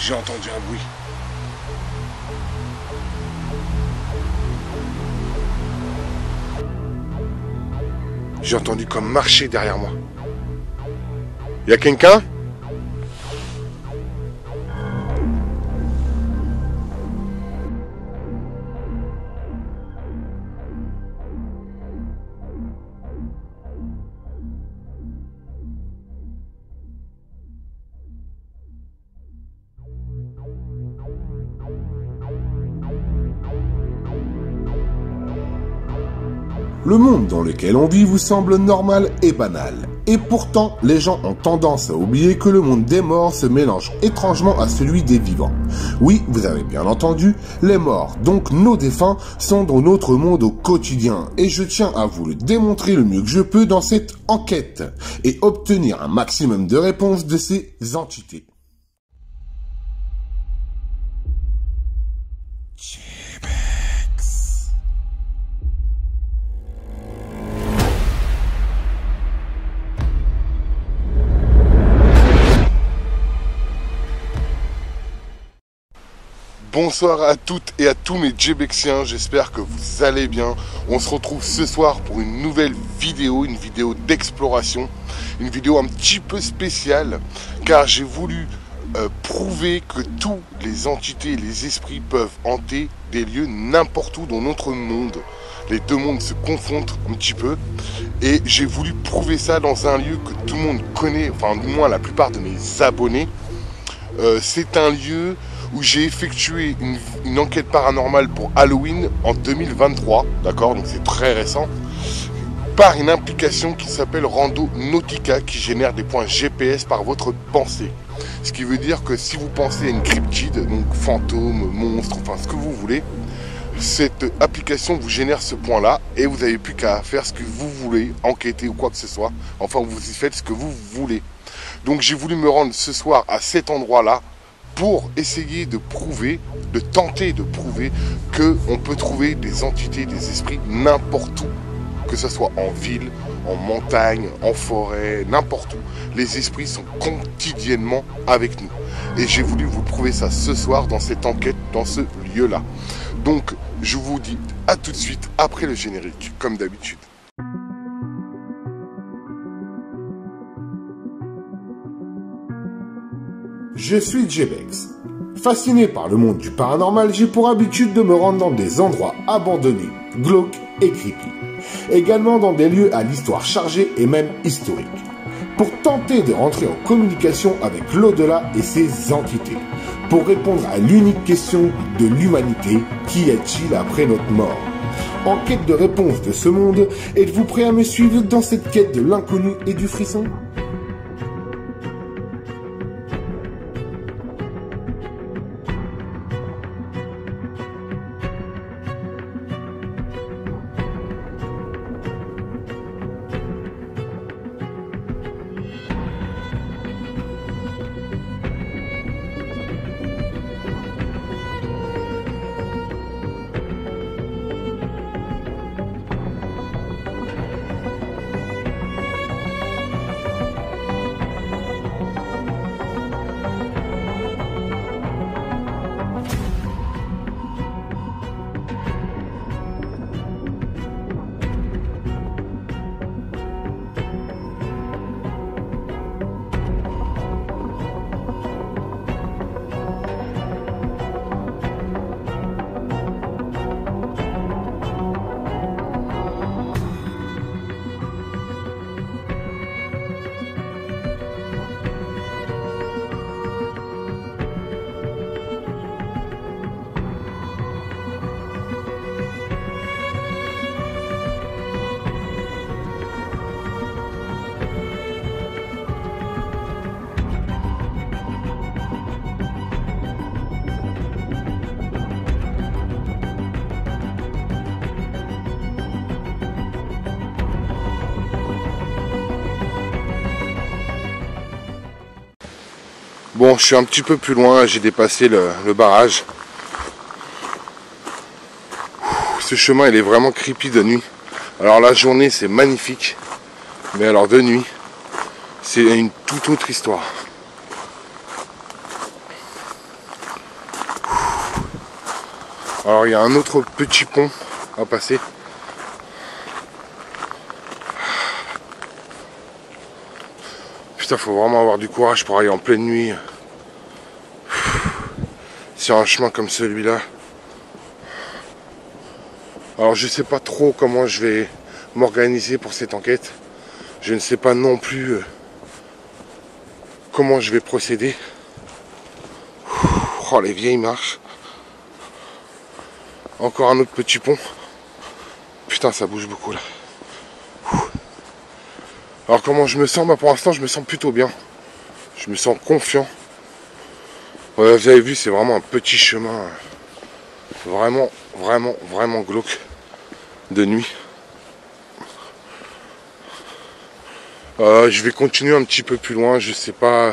J'ai entendu un bruit. J'ai entendu comme marcher derrière moi. Y a quelqu'un? Le monde dans lequel on vit vous semble normal et banal. Et pourtant, les gens ont tendance à oublier que le monde des morts se mélange étrangement à celui des vivants. Oui, vous avez bien entendu, les morts, donc nos défunts, sont dans notre monde au quotidien. Et je tiens à vous le démontrer le mieux que je peux dans cette enquête. Et obtenir un maximum de réponses de ces entités. Bonsoir à toutes et à tous mes Djebexiens, j'espère que vous allez bien. On se retrouve ce soir pour une nouvelle vidéo, une vidéo d'exploration, une vidéo un petit peu spéciale, car j'ai voulu prouver que tous les entités et les esprits peuvent hanter des lieux n'importe où dans notre monde. Les deux mondes se confondent un petit peu, et j'ai voulu prouver ça dans un lieu que tout le monde connaît, enfin du moins la plupart de mes abonnés. C'est un lieu où j'ai effectué une enquête paranormale pour Halloween en 2023, d'accord, donc c'est très récent, par une application qui s'appelle Rando Nautica, qui génère des points GPS par votre pensée. Ce qui veut dire que si vous pensez à une cryptide, donc fantôme, monstre, enfin ce que vous voulez, cette application vous génère ce point-là et vous n'avez plus qu'à faire ce que vous voulez, enquêter ou quoi que ce soit, enfin vous y faites ce que vous voulez. Donc j'ai voulu me rendre ce soir à cet endroit-là, pour essayer de prouver, de tenter de prouver qu'on peut trouver des entités, des esprits n'importe où. Que ce soit en ville, en montagne, en forêt, n'importe où. Les esprits sont quotidiennement avec nous. Et j'ai voulu vous prouver ça ce soir dans cette enquête, dans ce lieu-là. Donc, je vous dis à tout de suite après le générique, comme d'habitude. Je suis Djebex. Fasciné par le monde du paranormal, j'ai pour habitude de me rendre dans des endroits abandonnés, glauques et creepy. Également dans des lieux à l'histoire chargée et même historique. Pour tenter de rentrer en communication avec l'au-delà et ses entités. Pour répondre à l'unique question de l'humanité, qu'y a-t-il après notre mort? En quête de réponse de ce monde, êtes-vous prêt à me suivre dans cette quête de l'inconnu et du frisson? Bon, je suis un petit peu plus loin, j'ai dépassé le barrage. Ce chemin, il est vraiment creepy de nuit. Alors la journée, c'est magnifique. Mais alors de nuit, c'est une toute autre histoire. Alors il y a un autre petit pont à passer. Putain, faut vraiment avoir du courage pour aller en pleine nuit sur un chemin comme celui-là. Alors je sais pas trop comment je vais m'organiser pour cette enquête. Je ne sais pas non plus comment je vais procéder. Oh, les vieilles marches. Encore un autre petit pont. Putain, ça bouge beaucoup là. Alors comment je me sens? Bah pour l'instant je me sens plutôt bien. Je me sens confiant. Ouais, vous avez vu, c'est vraiment un petit chemin. Vraiment glauque de nuit. Je vais continuer un petit peu plus loin, je sais pas.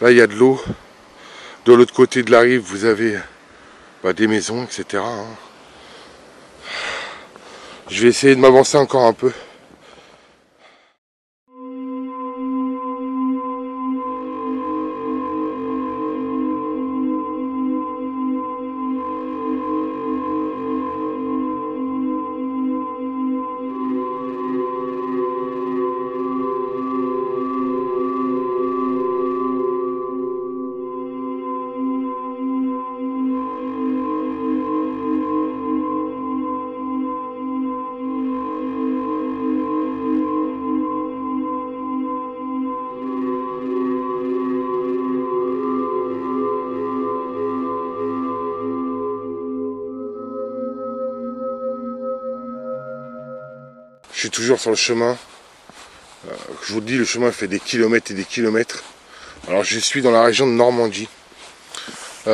Là il y a de l'eau. De l'autre côté de la rive vous avez des maisons, etc. Je vais essayer de m'avancer encore un peu. Je suis toujours sur le chemin. Je vous le dis, le chemin fait des kilomètres et des kilomètres. Alors je suis dans la région de Normandie. Et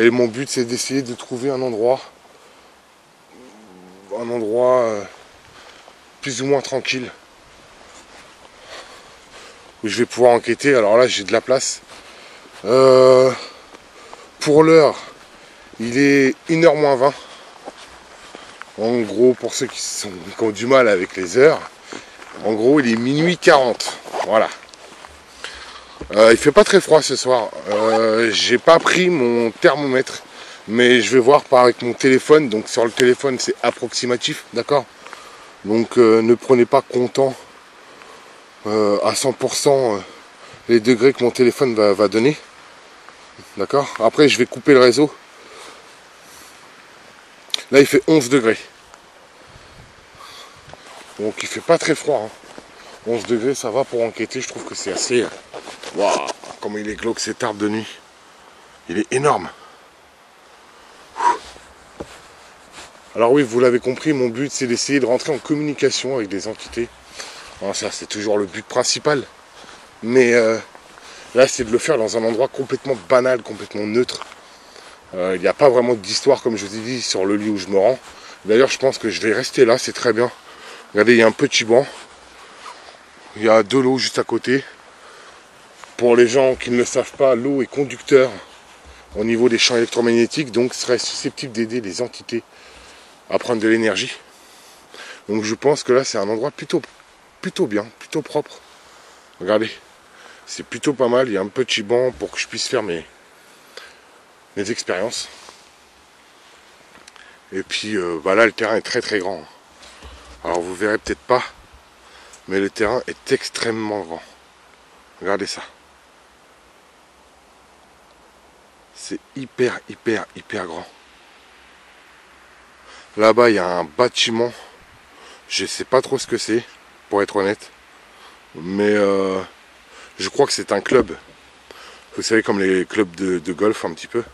mon but c'est d'essayer de trouver un endroit plus ou moins tranquille. Où je vais pouvoir enquêter. Alors là j'ai de la place. Pour l'heure, il est 1h moins 20. En gros, pour ceux qui ont du mal avec les heures, en gros, il est minuit 40. Voilà. Il fait pas très froid ce soir. J'ai pas pris mon thermomètre, mais je vais voir avec mon téléphone. Donc sur le téléphone, c'est approximatif, d'accord? Donc ne prenez pas comptant à 100% les degrés que mon téléphone va donner. D'accord? Après, je vais couper le réseau. Là, il fait 11 degrés. Donc, il fait pas très froid. 11 degrés, ça va pour enquêter. Je trouve que c'est assez... Waouh, comme il est glauque cet arbre de nuit. Il est énorme. Alors oui, vous l'avez compris, mon but, c'est d'essayer de rentrer en communication avec des entités. Alors, ça, c'est toujours le but principal. Mais là, c'est de le faire dans un endroit complètement banal, complètement neutre. Il n'y a pas vraiment d'histoire, comme je vous ai dit, sur le lieu où je me rends. D'ailleurs, je pense que je vais rester là, c'est très bien. Regardez, il y a un petit banc. Il y a de l'eau juste à côté. Pour les gens qui ne le savent pas, l'eau est conducteur au niveau des champs électromagnétiques, donc serait susceptible d'aider les entités à prendre de l'énergie. Donc je pense que là, c'est un endroit plutôt bien, plutôt propre. Regardez, c'est plutôt pas mal. Il y a un petit banc pour que je puisse faire mes expériences. Et puis là le terrain est très très grand. Alors vous verrez peut-être pas, mais le terrain est extrêmement grand. Regardez ça. C'est hyper grand. Là-bas il y a un bâtiment. Je sais pas trop ce que c'est, pour être honnête. Mais je crois que c'est un club. Vous savez, comme les clubs de golf un petit peu.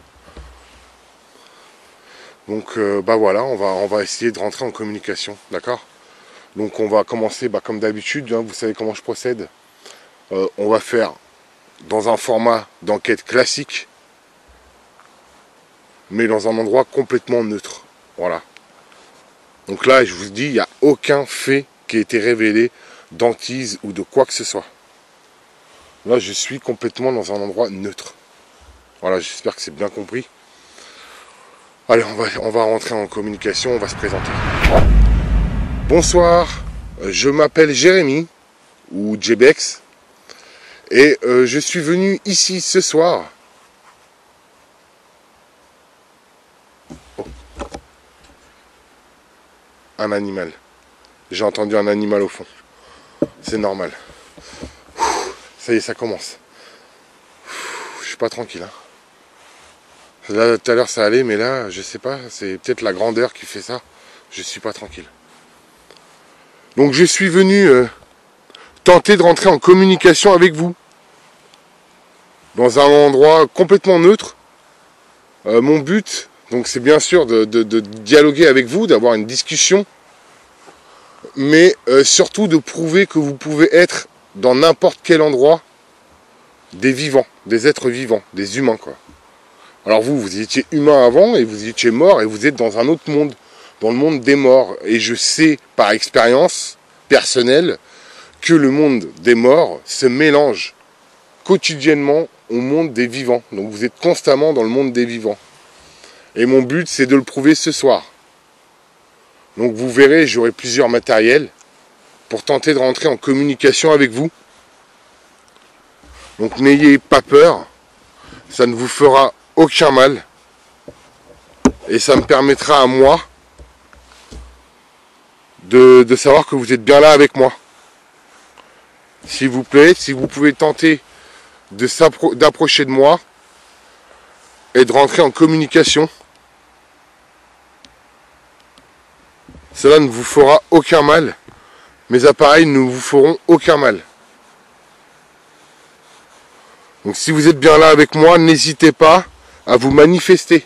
Donc voilà, on va essayer de rentrer en communication, d'accord? Donc on va commencer comme d'habitude, vous savez comment je procède. On va faire dans un format d'enquête classique, mais dans un endroit complètement neutre. Voilà. Donc là, je vous dis, il n'y a aucun fait qui a été révélé d'hantise ou de quoi que ce soit. Là, je suis complètement dans un endroit neutre. Voilà, j'espère que c'est bien compris. Allez, on va rentrer en communication, on va se présenter. Bonsoir, je m'appelle Jérémy, ou Jebex, et je suis venu ici ce soir un animal. J'ai entendu un animal au fond. C'est normal. Ça y est, ça commence. Je suis pas tranquille. Hein. Là, tout à l'heure, ça allait, mais là, je sais pas. C'est peut-être la grandeur qui fait ça. Je suis pas tranquille. Donc, je suis venu tenter de rentrer en communication avec vous. Dans un endroit complètement neutre. Mon but, donc, c'est bien sûr de dialoguer avec vous, d'avoir une discussion. Mais surtout de prouver que vous pouvez être dans n'importe quel endroit des vivants, des êtres vivants, des humains quoi. Alors vous étiez humain avant et vous étiez mort et vous êtes dans un autre monde, dans le monde des morts. Et je sais par expérience personnelle que le monde des morts se mélange quotidiennement au monde des vivants. Donc vous êtes constamment dans le monde des vivants. Et mon but c'est de le prouver ce soir. Donc vous verrez, j'aurai plusieurs matériels pour tenter de rentrer en communication avec vous. Donc n'ayez pas peur, ça ne vous fera aucun mal. Et ça me permettra à moi de savoir que vous êtes bien là avec moi. S'il vous plaît, si vous pouvez tenter d'approcher de moi et de rentrer en communication. Cela ne vous fera aucun mal. Mes appareils ne vous feront aucun mal. Donc si vous êtes bien là avec moi, n'hésitez pas à vous manifester,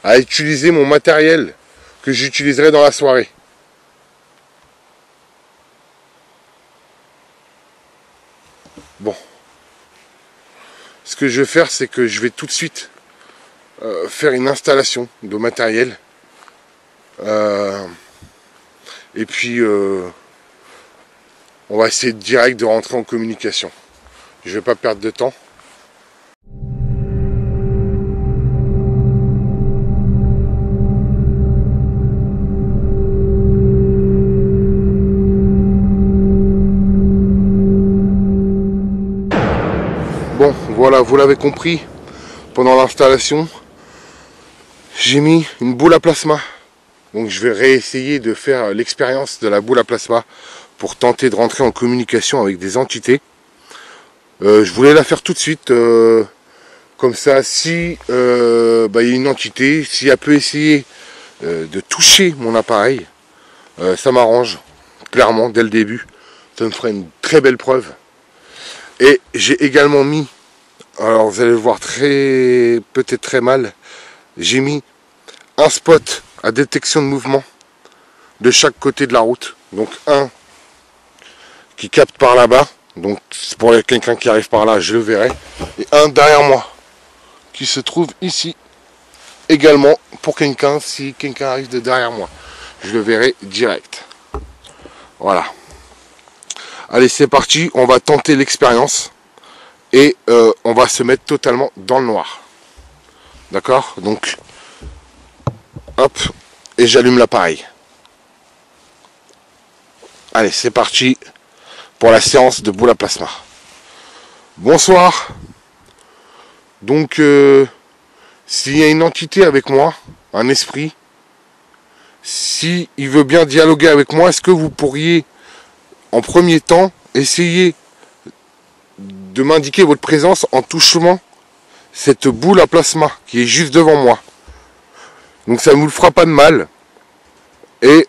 à utiliser mon matériel que j'utiliserai dans la soirée. Bon. Ce que je vais faire, c'est que je vais tout de suite faire une installation de matériel. Et puis, on va essayer direct de rentrer en communication. Je ne vais pas perdre de temps. Bon, voilà, vous l'avez compris, pendant l'installation, j'ai mis une boule à plasma. Donc je vais réessayer de faire l'expérience de la boule à plasma pour tenter de rentrer en communication avec des entités. Je voulais la faire tout de suite, comme ça, si y a une entité, si elle peut essayer de toucher mon appareil, ça m'arrange, clairement, dès le début. Ça me ferait une très belle preuve. Et j'ai également mis, alors vous allez le voir peut-être très mal, j'ai mis un spot à détection de mouvement de chaque côté de la route. Donc un qui capte par là-bas, donc pour quelqu'un qui arrive par là, je le verrai. Et un derrière moi, qui se trouve ici, également pour quelqu'un, si quelqu'un arrive de derrière moi. Je le verrai direct. Voilà. Allez, c'est parti, on va tenter l'expérience. Et on va se mettre totalement dans le noir. D'accord? Donc, hop, et j'allume l'appareil. Allez, c'est parti pour la séance de boule à plasma. Bonsoir. Donc, s'il y a une entité avec moi, un esprit, si il veut bien dialoguer avec moi, est-ce que vous pourriez, en premier temps, essayer de m'indiquer votre présence en touchant cette boule à plasma qui est juste devant moi. Donc ça ne vous le fera pas de mal. Et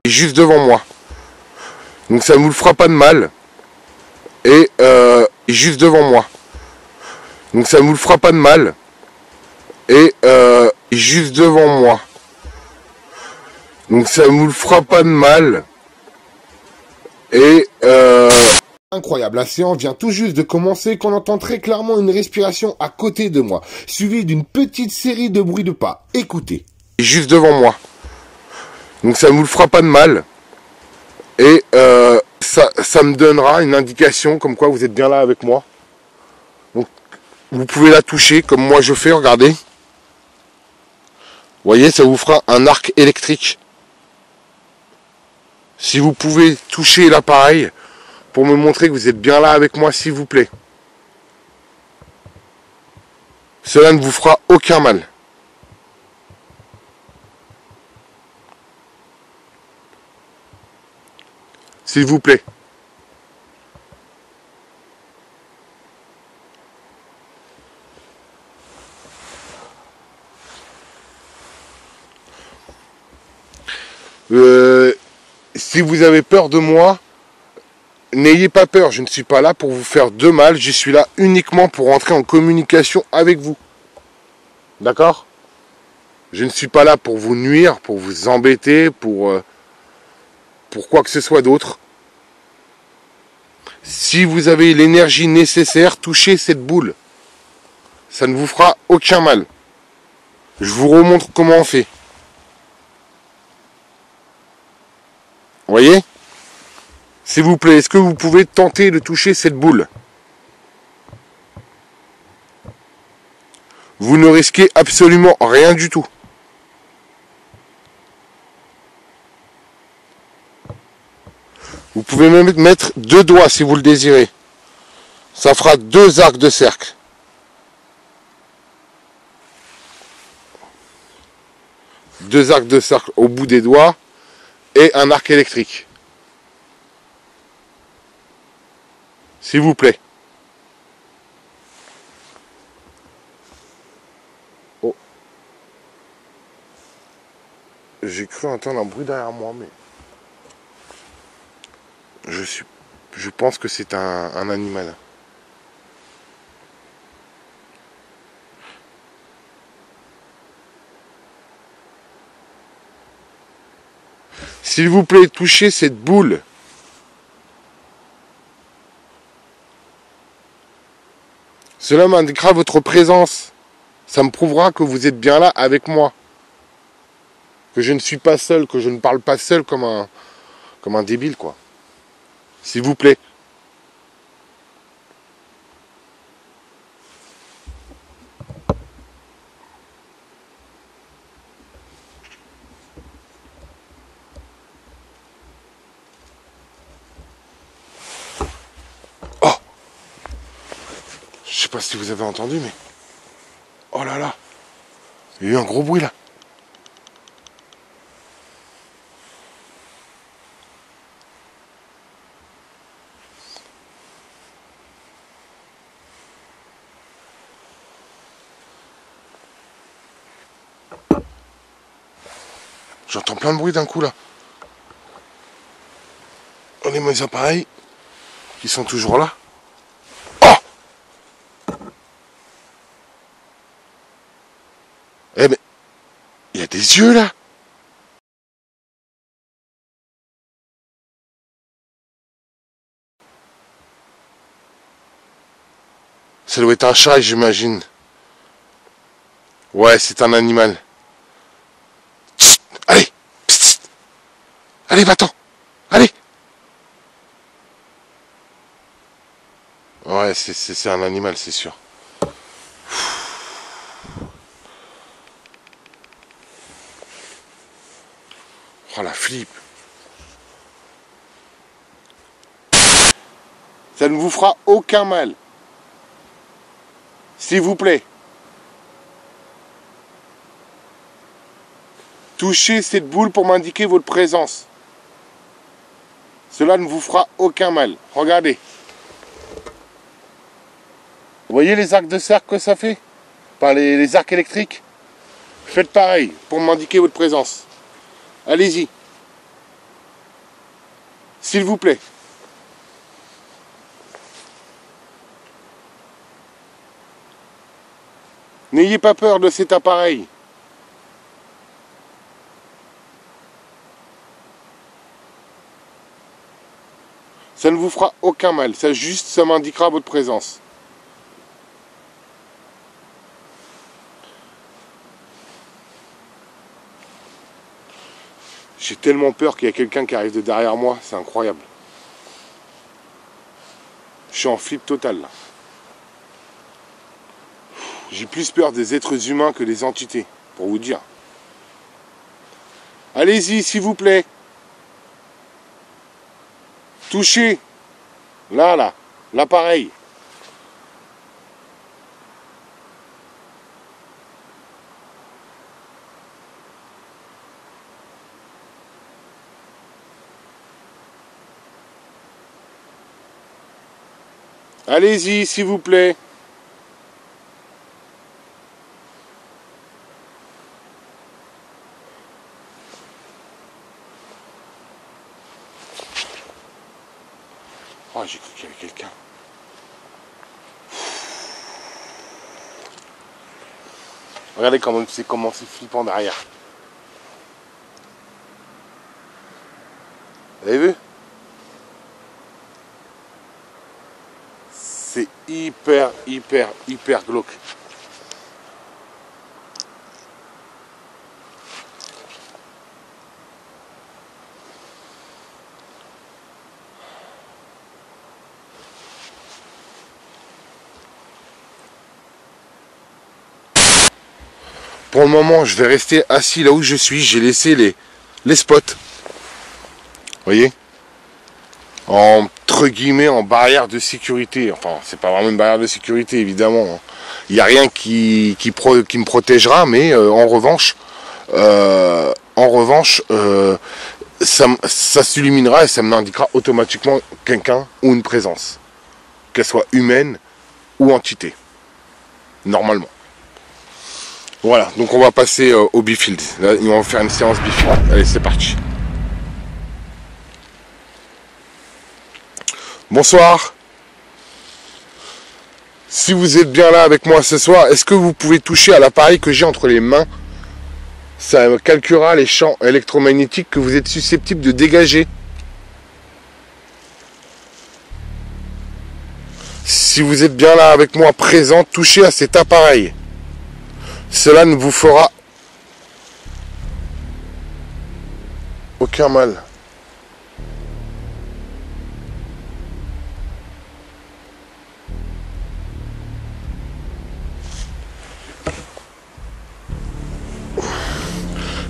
juste devant moi. Donc ça ne vous le fera pas de mal. Et juste devant moi. Donc ça ne vous le fera pas de mal. Et juste devant moi. Donc ça ne vous le fera pas de mal. Et Incroyable, la séance vient tout juste de commencer qu'on entend très clairement une respiration à côté de moi, suivie d'une petite série de bruits de pas. Écoutez. Juste devant moi. Donc ça ne vous le fera pas de mal. Et ça me donnera une indication comme quoi vous êtes bien là avec moi. Donc vous pouvez la toucher comme moi je fais, regardez. Vous voyez, ça vous fera un arc électrique. Si vous pouvez toucher l'appareil pour me montrer que vous êtes bien là avec moi, s'il vous plaît. Cela ne vous fera aucun mal. S'il vous plaît. Si vous avez peur de moi, n'ayez pas peur, je ne suis pas là pour vous faire de mal, je suis là uniquement pour entrer en communication avec vous. D'accord? Je ne suis pas là pour vous nuire, pour vous embêter, pour quoi que ce soit d'autre. Si vous avez l'énergie nécessaire, touchez cette boule. Ça ne vous fera aucun mal. Je vous remontre comment on fait. Vous voyez? S'il vous plaît, est-ce que vous pouvez tenter de toucher cette boule? Vous ne risquez absolument rien du tout. Vous pouvez même mettre 2 doigts si vous le désirez. Ça fera 2 arcs de cercle. Deux arcs de cercle au bout des doigts et un arc électrique. S'il vous plaît. Oh. J'ai cru entendre un bruit derrière moi, mais je pense que c'est un animal. S'il vous plaît, touchez cette boule. Cela m'indiquera votre présence. Ça me prouvera que vous êtes bien là avec moi. Que je ne suis pas seul, que je ne parle pas seul comme un débile, quoi. S'il vous plaît. Oh! Je sais pas si vous avez entendu, mais... Oh là là! Il y a eu un gros bruit, là. J'entends plein de bruit d'un coup, là. On est mes appareils qui sont toujours là. Oh! Eh mais, il y a des yeux, là. Ça doit être un chat, j'imagine. Ouais, c'est un animal. Tchit, allez! Psst, allez, va-t'en! Allez! Ouais, c'est un animal, c'est sûr. Oh, la flip! Ça ne vous fera aucun mal. S'il vous plaît. Touchez cette boule pour m'indiquer votre présence. Cela ne vous fera aucun mal. Regardez. Vous voyez les arcs de cercle que ça fait? Enfin, les arcs électriques? Faites pareil pour m'indiquer votre présence. Allez-y. S'il vous plaît. N'ayez pas peur de cet appareil. Ça ne vous fera aucun mal. Ça m'indiquera votre présence. J'ai tellement peur qu'il y a quelqu'un qui arrive de derrière moi. C'est incroyable. Je suis en flip total là. J'ai plus peur des êtres humains que des entités, pour vous dire. Allez-y, s'il vous plaît. Touchez. Là, l'appareil. Allez-y, s'il vous plaît. Oh, j'ai cru qu'il y avait quelqu'un. Regardez comment c'est flippant derrière. Vous avez vu? C'est hyper glauque. Pour le moment, je vais rester assis là où je suis. J'ai laissé les spots. Vous voyez? Entre guillemets, en barrière de sécurité. Enfin, c'est pas vraiment une barrière de sécurité, évidemment. Il n'y a rien qui me protégera, mais en revanche, ça s'illuminera et ça m'indiquera automatiquement quelqu'un ou une présence. Qu'elle soit humaine ou entité. Normalement. Voilà, donc on va passer au Bifield. Là, ils vont faire une séance Bifield. Allez, c'est parti. Bonsoir. Si vous êtes bien là avec moi ce soir, est-ce que vous pouvez toucher à l'appareil que j'ai entre les mains? Ça calculera les champs électromagnétiques que vous êtes susceptible de dégager. Si vous êtes bien là avec moi présent, touchez à cet appareil. Cela ne vous fera aucun mal.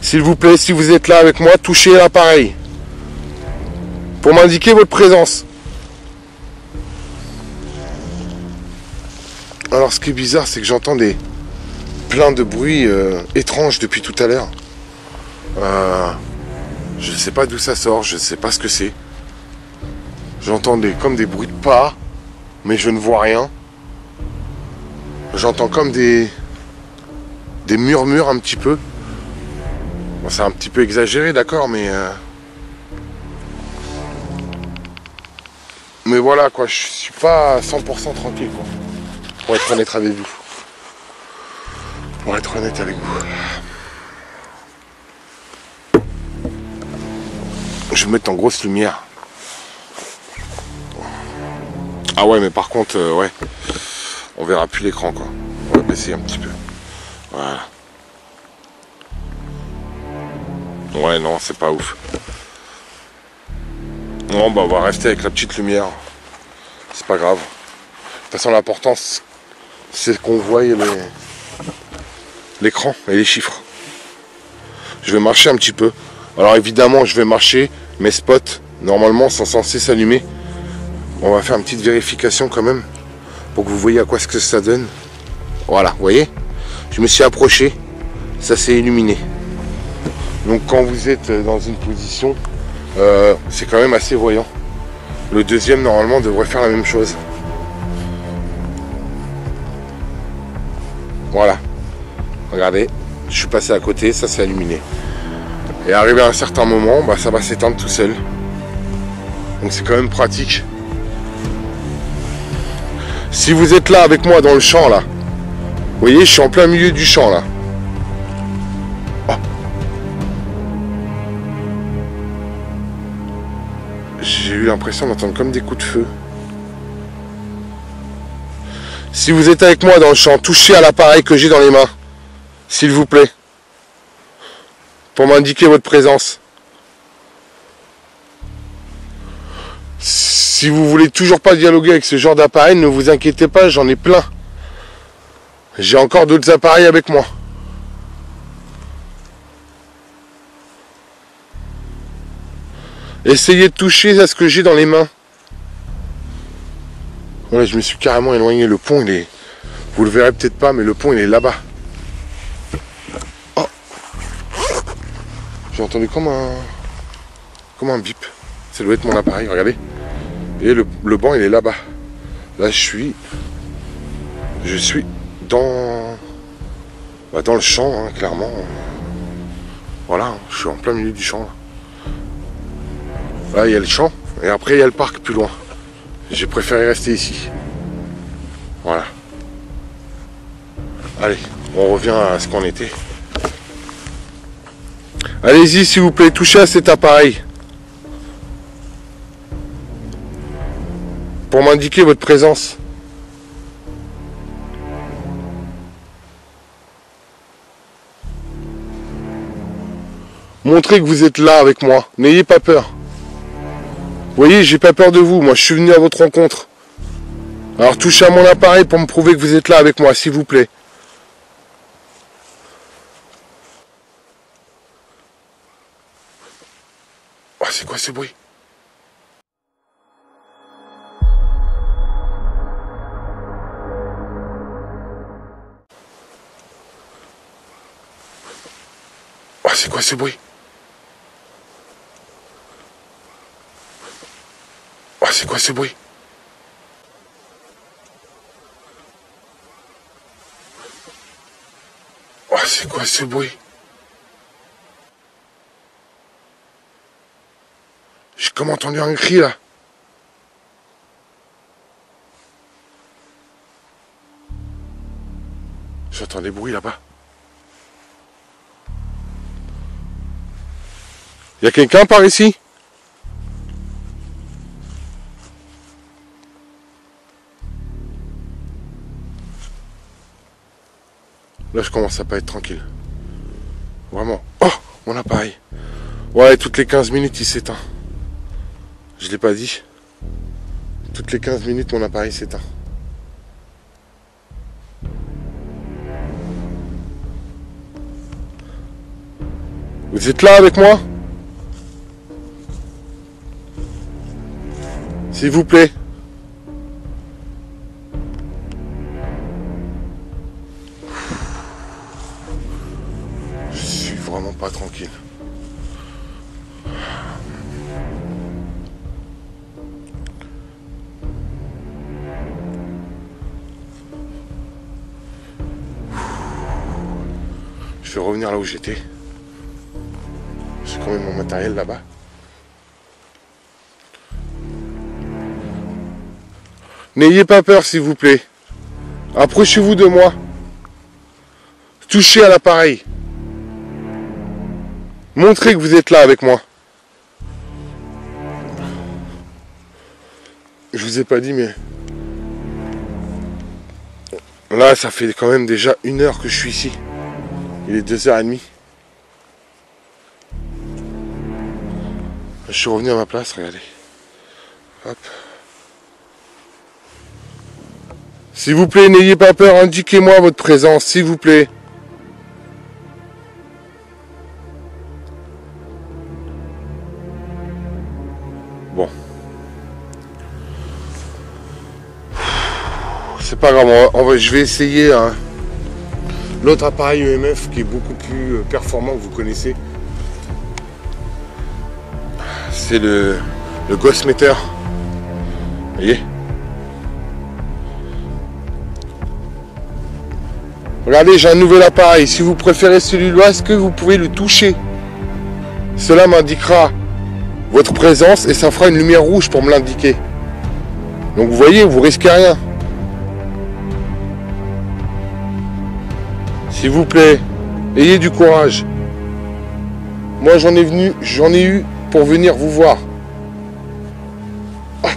S'il vous plaît, si vous êtes là avec moi, touchez à l'appareil pour m'indiquer votre présence. Alors ce qui est bizarre, c'est que j'entends plein de bruits étranges depuis tout à l'heure. Je ne sais pas d'où ça sort, je ne sais pas ce que c'est. J'entends comme des bruits de pas, mais je ne vois rien. J'entends comme des murmures un petit peu. Bon, c'est un petit peu exagéré, d'accord, mais voilà quoi, je suis pas 100% tranquille quoi. Pour être honnête avec vous. Je vais me mettre en grosse lumière. Ah ouais, mais par contre, ouais, on verra plus l'écran quoi. On va baisser un petit peu. Voilà. Ouais, non, c'est pas ouf. Non, bah on va rester avec la petite lumière. C'est pas grave. De toute façon, l'important, c'est qu'on voie l'écran et les chiffres. Je vais marcher un petit peu. Alors évidemment, je vais marcher. Mes spots, normalement, sont censés s'allumer. On va faire une petite vérification quand même. Pour que vous voyez à quoi ce que ça donne. Voilà, vous voyez? Je me suis approché. Ça s'est illuminé. Donc quand vous êtes dans une position, c'est quand même assez voyant. Le deuxième, normalement, devrait faire la même chose. Voilà. Regardez, je suis passé à côté, ça s'est illuminé. Et arrivé à un certain moment, bah, ça va s'éteindre tout seul. Donc c'est quand même pratique. Si vous êtes là avec moi dans le champ, là, vous voyez, je suis en plein milieu du champ, là. J'ai eu l'impression d'entendre comme des coups de feu. Si vous êtes avec moi dans le champ, touchez à l'appareil que j'ai dans les mains. S'il vous plaît. Pour m'indiquer votre présence. Si vous voulez toujours pas dialoguer avec ce genre d'appareil, ne vous inquiétez pas, j'en ai plein. J'ai encore d'autres appareils avec moi. Essayez de toucher à ce que j'ai dans les mains. Voilà, je me suis carrément éloigné. Le pont, il est... Vous le verrez peut-être pas, mais le pont, il est là-bas. Oh. J'ai entendu comme un bip. Ça doit être mon appareil, regardez. Et le banc, il est là-bas. Là, je suis dans le champ, hein, clairement. Voilà, je suis en plein milieu du champ. Là, il y a le champ, et après, il y a le parc plus loin. J'ai préféré rester ici. Voilà. Allez, on revient à ce qu'on était. Allez-y, s'il vous plaît, touchez à cet appareil. Pour m'indiquer votre présence. Montrez que vous êtes là avec moi. N'ayez pas peur. Vous voyez, j'ai pas peur de vous. Moi, je suis venu à votre rencontre. Alors, touchez à mon appareil pour me prouver que vous êtes là avec moi, s'il vous plaît. Oh, c'est quoi ce bruit? Oh, c'est quoi ce bruit? Oh, c'est quoi ce bruit? Oh, c'est quoi ce bruit? J'ai comme entendu un cri là. J'entends des bruits là-bas. Y a quelqu'un par ici? Là, je commence à pas être tranquille. Vraiment. Oh, mon appareil. Ouais, toutes les 15 minutes, il s'éteint. Je l'ai pas dit. Toutes les 15 minutes, mon appareil s'éteint. Vous êtes là avec moi? S'il vous plaît. Je suis vraiment pas tranquille. Je vais revenir là où j'étais. J'ai quand même mon matériel là-bas. N'ayez pas peur, s'il vous plaît. Approchez-vous de moi. Touchez à l'appareil. Montrez que vous êtes là avec moi. Je vous ai pas dit, mais... Là, ça fait quand même déjà 1 heure que je suis ici. Il est 2h30. Je suis revenu à ma place, regardez. Hop. S'il vous plaît, n'ayez pas peur, indiquez-moi votre présence, s'il vous plaît. Bon. C'est pas grave, je vais essayer l'autre appareil EMF qui est beaucoup plus performant que vous connaissez. C'est le Ghostmeter. Vous voyez? Regardez, j'ai un nouvel appareil. Si vous préférez celui-là, est-ce que vous pouvez le toucher? Cela m'indiquera votre présence et ça fera une lumière rouge pour me l'indiquer. Donc vous voyez, vous risquez rien. S'il vous plaît, ayez du courage. Moi j'en ai eu pour venir vous voir. Ah.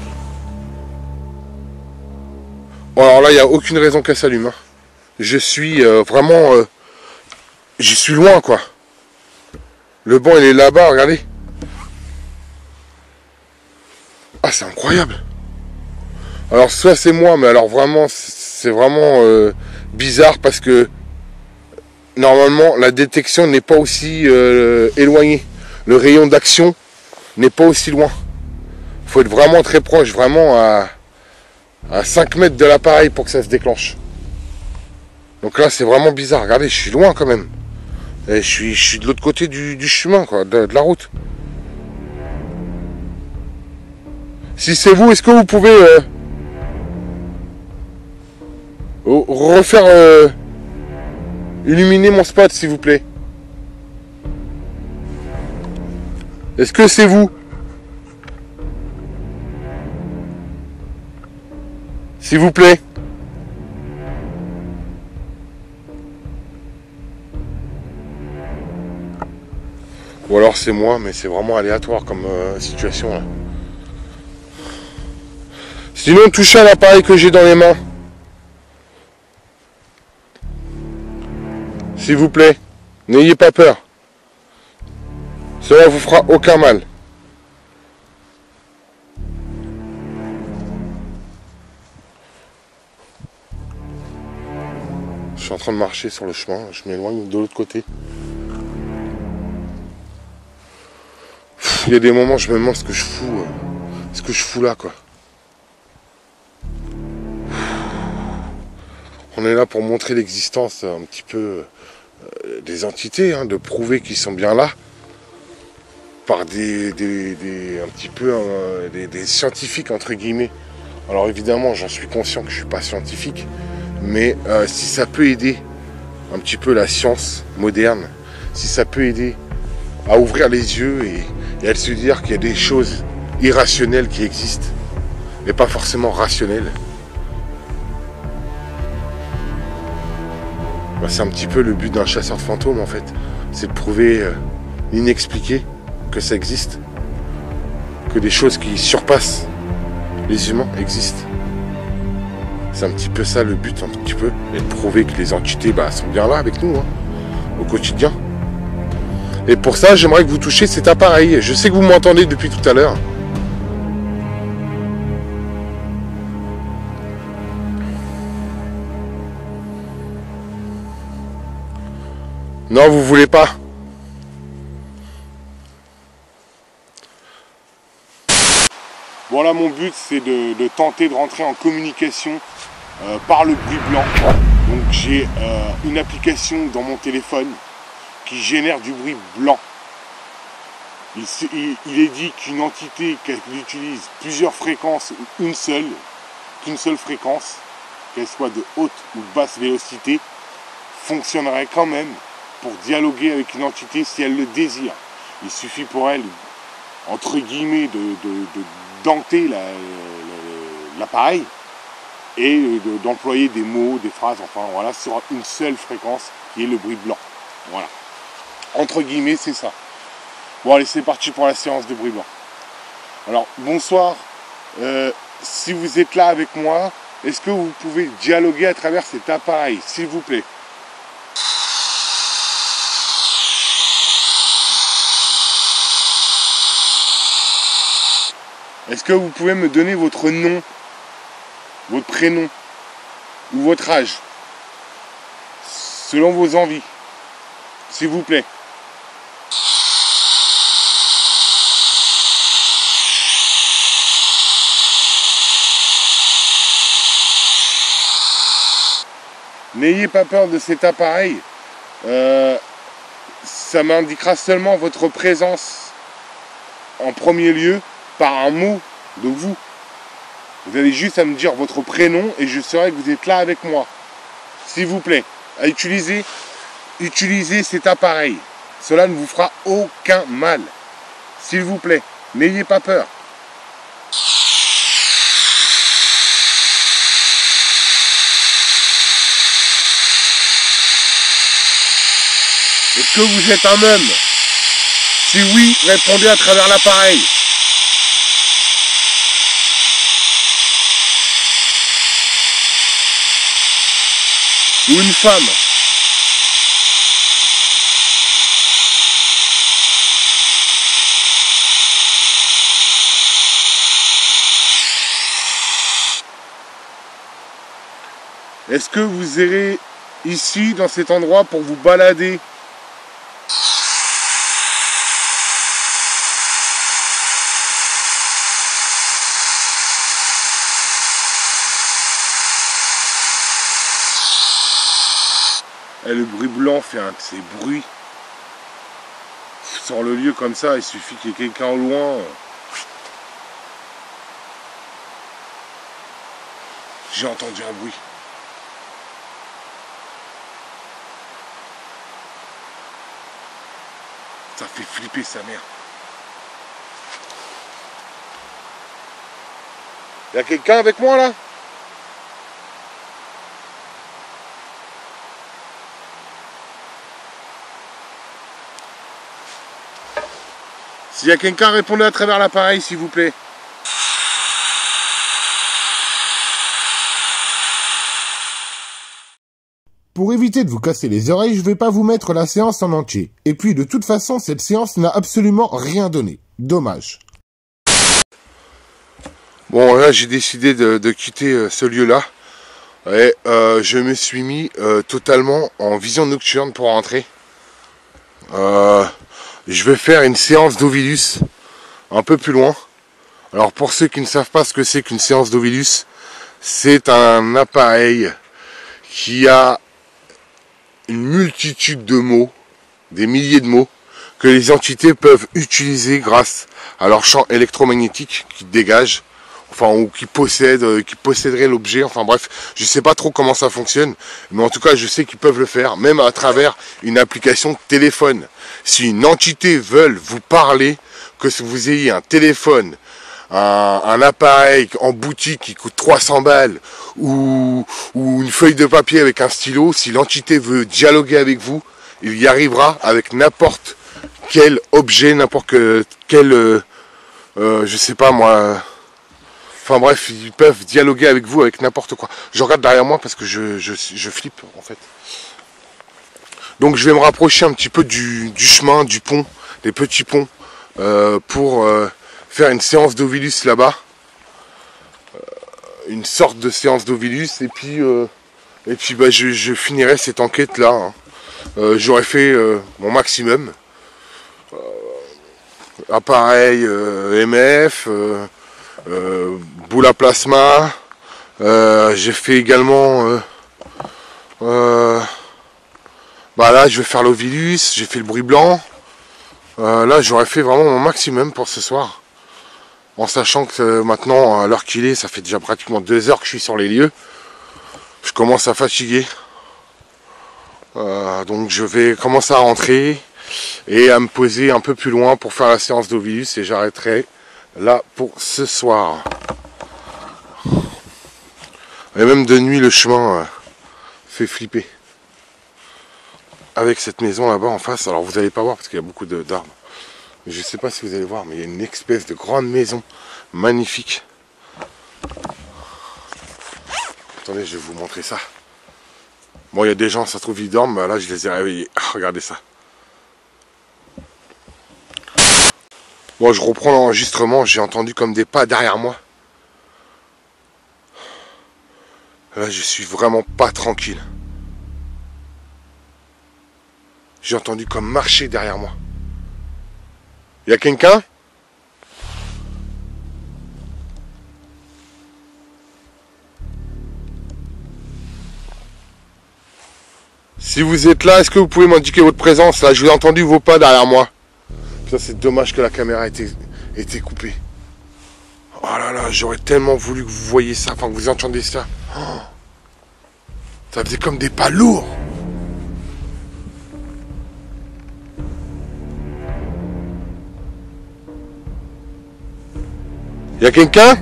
Bon, alors là, il n'y a aucune raison qu'elle s'allume. Hein. Je suis vraiment... je suis loin, quoi. Le banc, il est là-bas, regardez. Ah, c'est incroyable. Alors, soit c'est moi, mais alors vraiment, c'est vraiment bizarre parce que normalement, la détection n'est pas aussi éloignée. Le rayon d'action n'est pas aussi loin. Il faut être vraiment très proche, vraiment à 5 mètres de l'appareil pour que ça se déclenche. Donc là, c'est vraiment bizarre. Regardez, je suis loin quand même. Et je suis de l'autre côté du chemin, quoi, de la route. Si c'est vous, est-ce que vous pouvez Refaire illuminer mon spot, s'il vous plaît. Est-ce que c'est vous? S'il vous plaît. Ou alors c'est moi, mais c'est vraiment aléatoire comme situation là. Sinon, touchez à l'appareil que j'ai dans les mains. S'il vous plaît, n'ayez pas peur. Cela vous fera aucun mal. Je suis en train de marcher sur le chemin, je m'éloigne de l'autre côté. Il y a des moments, je me demande ce que je fous là, quoi. On est là pour montrer l'existence un petit peu des entités, hein, de prouver qu'ils sont bien là par des scientifiques entre guillemets. Alors évidemment, j'en suis conscient que je suis pas scientifique, mais si ça peut aider un petit peu la science moderne, si ça peut aider à ouvrir les yeux et à se dire qu'il y a des choses irrationnelles qui existent, mais pas forcément rationnelles. Bah, c'est un petit peu le but d'un chasseur de fantômes en fait. C'est de prouver l'inexpliqué, que ça existe. Que des choses qui surpassent les humains existent. C'est un petit peu ça le but, un petit peu. Et de prouver que les entités sont bien là avec nous, hein, au quotidien. Et pour ça, j'aimerais que vous touchiez cet appareil. Je sais que vous m'entendez depuis tout à l'heure. Non, vous voulez pas. Bon là, mon but, c'est de tenter de rentrer en communication par le bruit blanc. Donc j'ai une application dans mon téléphone qui génère du bruit blanc. Il est dit qu'une entité qui utilise plusieurs fréquences ou qu'une seule fréquence, qu'elle soit de haute ou de basse vélocité, fonctionnerait quand même pour dialoguer avec une entité si elle le désire. Il suffit pour elle, entre guillemets, de denter l'appareil et d'employer des mots, des phrases, enfin voilà, sur une seule fréquence qui est le bruit blanc. Voilà. Entre guillemets, c'est ça. Bon allez, c'est parti pour la séance de bruit blanc. Alors, bonsoir. Si vous êtes là avec moi, est-ce que vous pouvez dialoguer à travers cet appareil, s'il vous plaît? Est-ce que vous pouvez me donner votre nom, votre prénom ou votre âge, selon vos envies, s'il vous plaît? N'ayez pas peur de cet appareil. Ça m'indiquera seulement votre présence en premier lieu par un mot de vous. Vous avez juste à me dire votre prénom et je saurai que vous êtes là avec moi. S'il vous plaît, à utilisez cet appareil. Cela ne vous fera aucun mal. S'il vous plaît, n'ayez pas peur. Est-ce que vous êtes un homme? Si oui, répondez à travers l'appareil. Ou une femme? Est-ce que vous irez ici, dans cet endroit, pour vous balader? Et le bruit blanc fait un de ces bruits. Sur le lieu comme ça, il suffit qu'il y ait quelqu'un au loin. J'ai entendu un bruit. Ça fait flipper sa mère. Y'a quelqu'un avec moi là? S'il y a quelqu'un, répondez à travers l'appareil s'il vous plaît. Pour éviter de vous casser les oreilles, je vais pas vous mettre la séance en entier. Et puis de toute façon, cette séance n'a absolument rien donné. Dommage. Bon là j'ai décidé de quitter ce lieu-là. Et je me suis mis totalement en vision nocturne pour rentrer. Je vais faire une séance d'Ovilus un peu plus loin. Alors pour ceux qui ne savent pas ce que c'est qu'une séance d'Ovilus, c'est un appareil qui a une multitude de mots, des milliers de mots, que les entités peuvent utiliser grâce à leur champ électromagnétique qui dégage, enfin ou qui posséderait l'objet, enfin bref, je sais pas trop comment ça fonctionne, mais en tout cas je sais qu'ils peuvent le faire, même à travers une application téléphone. Si une entité veut vous parler, que vous ayez un téléphone, un appareil en boutique qui coûte 300 balles ou une feuille de papier avec un stylo, si l'entité veut dialoguer avec vous, il y arrivera avec n'importe quel objet, n'importe quel, je sais pas moi, enfin bref, ils peuvent dialoguer avec vous avec n'importe quoi. Je regarde derrière moi parce que je flippe en fait. Donc je vais me rapprocher un petit peu du chemin, du pont, des petits ponts, pour faire une séance d'Ovilus là-bas. Une sorte de séance d'Ovilus et puis bah, je finirai cette enquête là. Hein. J'aurais fait mon maximum. Appareil MF, boule à plasma. J'ai fait également bah là je vais faire l'Ovilus, j'ai fait le bruit blanc. Là j'aurais fait vraiment mon maximum pour ce soir. En sachant que maintenant, à l'heure qu'il est, ça fait déjà pratiquement 2 heures que je suis sur les lieux. Je commence à fatiguer. Donc je vais commencer à rentrer et à me poser un peu plus loin pour faire la séance d'Ovilus et j'arrêterai là pour ce soir. Et même de nuit, le chemin fait flipper. Avec cette maison là-bas en face, alors vous n'allez pas voir parce qu'il y a beaucoup d'arbres. Je ne sais pas si vous allez voir, mais il y a une espèce de grande maison magnifique. Attendez, je vais vous montrer ça. Bon, il y a des gens, ça se trouve, ils dorment. Là, je les ai réveillés. Regardez ça. Bon, je reprends l'enregistrement. J'ai entendu comme des pas derrière moi. Là, je suis vraiment pas tranquille. J'ai entendu comme marcher derrière moi. Il y a quelqu'un? Si vous êtes là, est-ce que vous pouvez m'indiquer votre présence? Là, je vous ai entendu vos pas derrière moi. Ça, c'est dommage que la caméra ait été coupée. Oh là là, j'aurais tellement voulu que vous voyiez ça, enfin que vous entendiez ça. Oh, ça faisait comme des pas lourds. Il y a quelqu'un?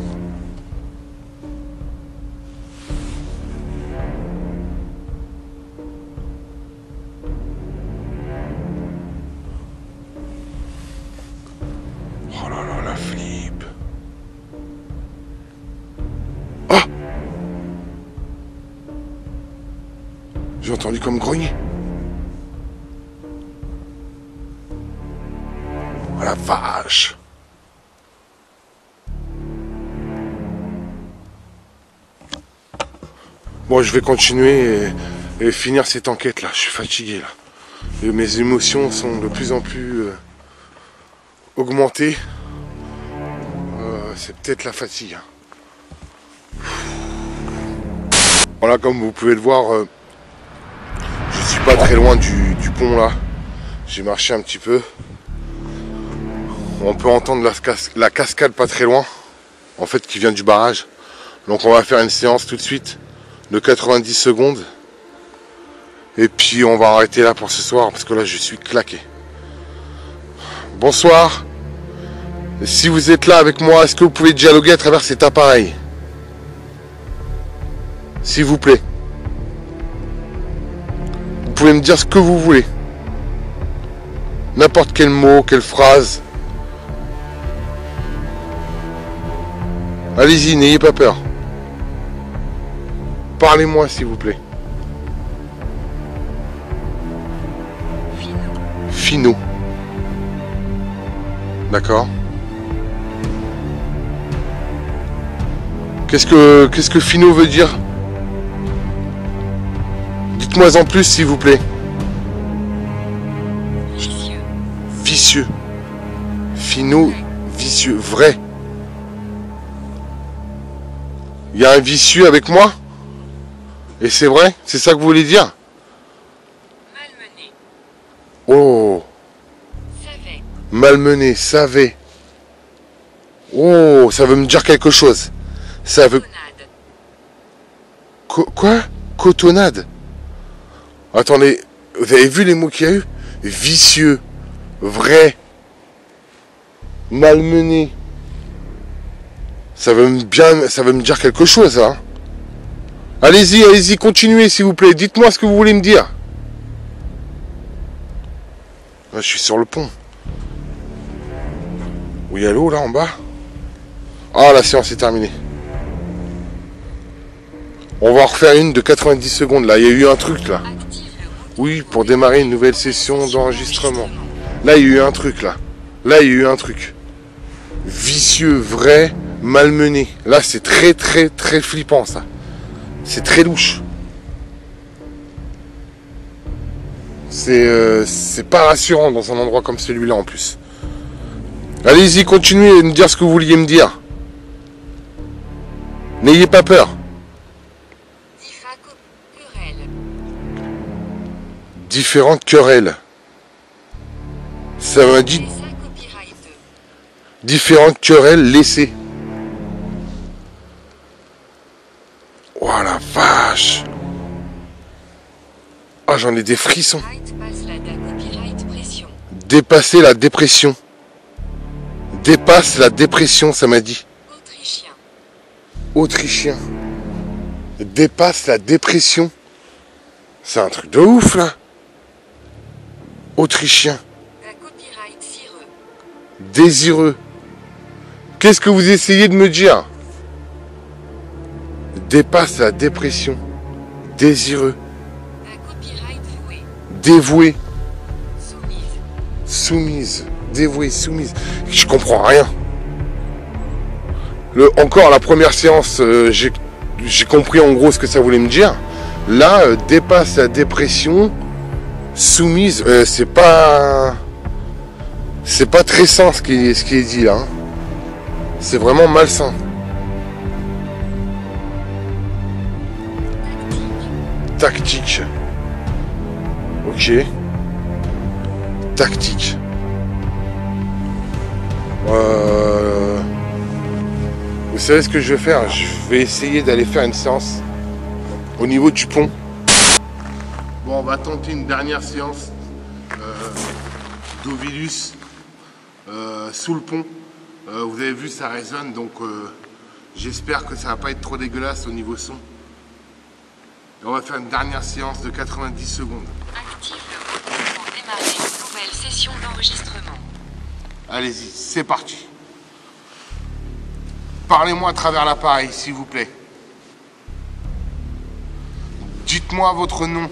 Oh là là, la flip. Oh! J'ai entendu comme grogner. Oh la vache! Bon, je vais continuer et finir cette enquête là. Je suis fatigué là. Et mes émotions sont de plus en plus augmentées. C'est peut-être la fatigue. Voilà, comme vous pouvez le voir, je suis pas très loin du pont là. J'ai marché un petit peu. On peut entendre la cascade pas très loin, en fait, qui vient du barrage. Donc on va faire une séance tout de suite de 90 secondes. Et puis on va arrêter là pour ce soir parce que là je suis claqué. Bonsoir. Si vous êtes là avec moi, est-ce que vous pouvez dialoguer à travers cet appareil? S'il vous plaît. Vous pouvez me dire ce que vous voulez. N'importe quel mot, quelle phrase. Allez-y, n'ayez pas peur. Parlez-moi, s'il vous plaît. Finot. D'accord. Qu'est-ce que finot veut dire? Dites-moi en plus, s'il vous plaît. Vicieux. Vicieux. Finot, vicieux. Vrai. Il y a un vicieux avec moi? Et c'est vrai? C'est ça que vous voulez dire? Malmené. Oh. Savait. Malmené, savait. Oh, ça veut me dire quelque chose. Ça veut... Cotonnade. Quoi? Cotonnade? Attendez, vous avez vu les mots qu'il y a eu? Vicieux, vrai, malmené. Ça veut me dire quelque chose, hein? Allez-y, allez-y, continuez, s'il vous plaît. Dites-moi ce que vous voulez me dire. Là, je suis sur le pont. Oui, allô, là, en bas? Ah, la séance est terminée. On va en refaire une de 90 secondes, là. Il y a eu un truc, là. Active le bouton. Oui, pour démarrer une nouvelle session d'enregistrement. Là, il y a eu un truc, là. Là, il y a eu un truc. Vicieux, vrai, malmené. Là, c'est très, très, très flippant, ça. C'est très louche. C'est pas rassurant dans un endroit comme celui-là, en plus. Allez-y, continuez à me dire ce que vous vouliez me dire. N'ayez pas peur. Querelle. Différentes querelles. Ça m'a dit Dessin copyright. différentes querelles laissées. Oh la vache. Ah, j'en ai des frissons. Copyright passe la copyright pression. Dépasser la dépression. Dépasse la dépression, ça m'a dit. Autrichien. Autrichien. Dépasse la dépression. C'est un truc de ouf, là. Autrichien. La copyright cireux. Désireux. Qu'est-ce que vous essayez de me dire? Dépasse la dépression. Désireux. La copyright vouée. Dévoué. Soumise. Soumise. Dévoué, soumise. Je comprends rien. Encore la première séance, j'ai compris en gros ce que ça voulait me dire. Là, dépasse la dépression. Soumise. C'est pas très sain ce qui est dit là. Hein. C'est vraiment malsain. Tactique. Ok. Tactique. Vous savez ce que je vais faire? Je vais essayer d'aller faire une séance au niveau du pont. Bon, on va tenter une dernière séance d'Ovilus sous le pont. Vous avez vu, ça résonne, donc j'espère que ça va pas être trop dégueulasse au niveau son. Et on va faire une dernière séance de 90 secondes. Active le bouton pour démarrer une nouvelle session d'enregistrement. Allez-y, c'est parti. Parlez-moi à travers l'appareil, s'il vous plaît. Dites-moi votre nom.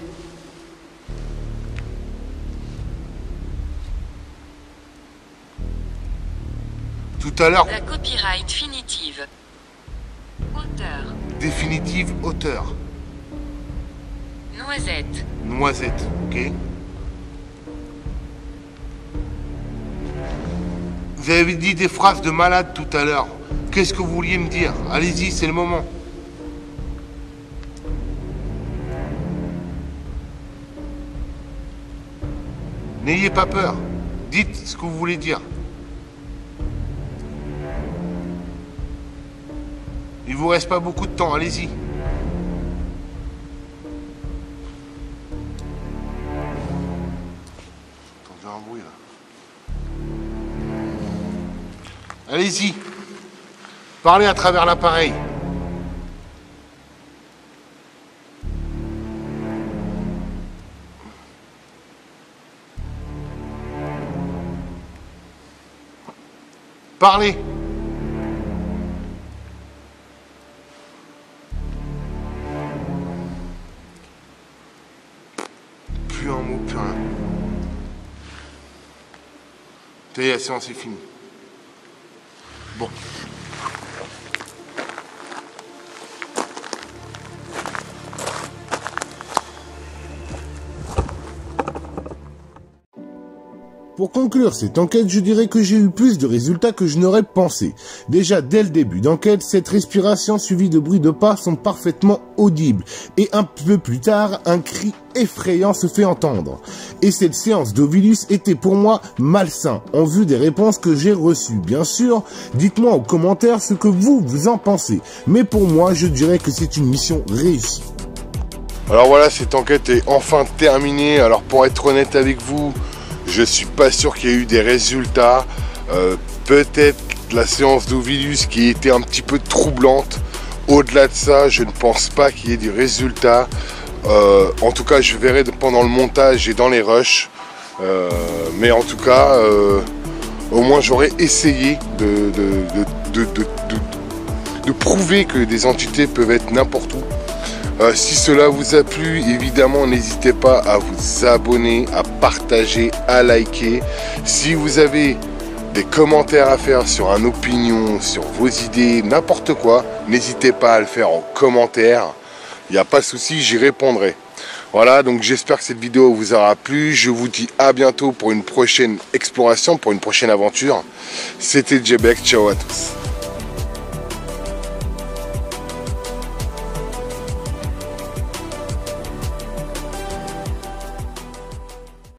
Tout à l'heure, La copyright finitive. Auteur. définitive, auteur. Noisette. Noisette, ok. Vous avez dit des phrases de malade tout à l'heure. Qu'est-ce que vous vouliez me dire? Allez-y, c'est le moment. N'ayez pas peur. Dites ce que vous voulez dire. Il vous reste pas beaucoup de temps, allez-y. Attends, j'ai un bruit là. Allez-y. Parlez à travers l'appareil. Parlez. Plus un mot, plus rien. Ça y est, la séance est finie. Bon. Pour conclure cette enquête, je dirais que j'ai eu plus de résultats que je n'aurais pensé. Déjà, dès le début d'enquête, cette respiration suivie de bruits de pas sont parfaitement audibles. Et un peu plus tard, un cri effrayant se fait entendre. Et cette séance d'Ovilus était pour moi malsain, en vue des réponses que j'ai reçues. Bien sûr, dites-moi en commentaire ce que vous en pensez. Mais pour moi, je dirais que c'est une mission réussie. Alors voilà, cette enquête est enfin terminée. Alors pour être honnête avec vous, je suis pas sûr qu'il y ait eu des résultats. Peut-être la séance d'Ovilus qui était un petit peu troublante. Au-delà de ça, je ne pense pas qu'il y ait des résultats. En tout cas, je verrai pendant le montage et dans les rushs. Mais en tout cas, au moins j'aurais essayé de prouver que des entités peuvent être n'importe où. Si cela vous a plu, évidemment, n'hésitez pas à vous abonner, à partager, à liker. Si vous avez des commentaires à faire sur une opinion, sur vos idées, n'importe quoi, n'hésitez pas à le faire en commentaire. Il n'y a pas de souci, j'y répondrai. Voilà, donc j'espère que cette vidéo vous aura plu. Je vous dis à bientôt pour une prochaine exploration, pour une prochaine aventure. C'était Djebec, ciao à tous.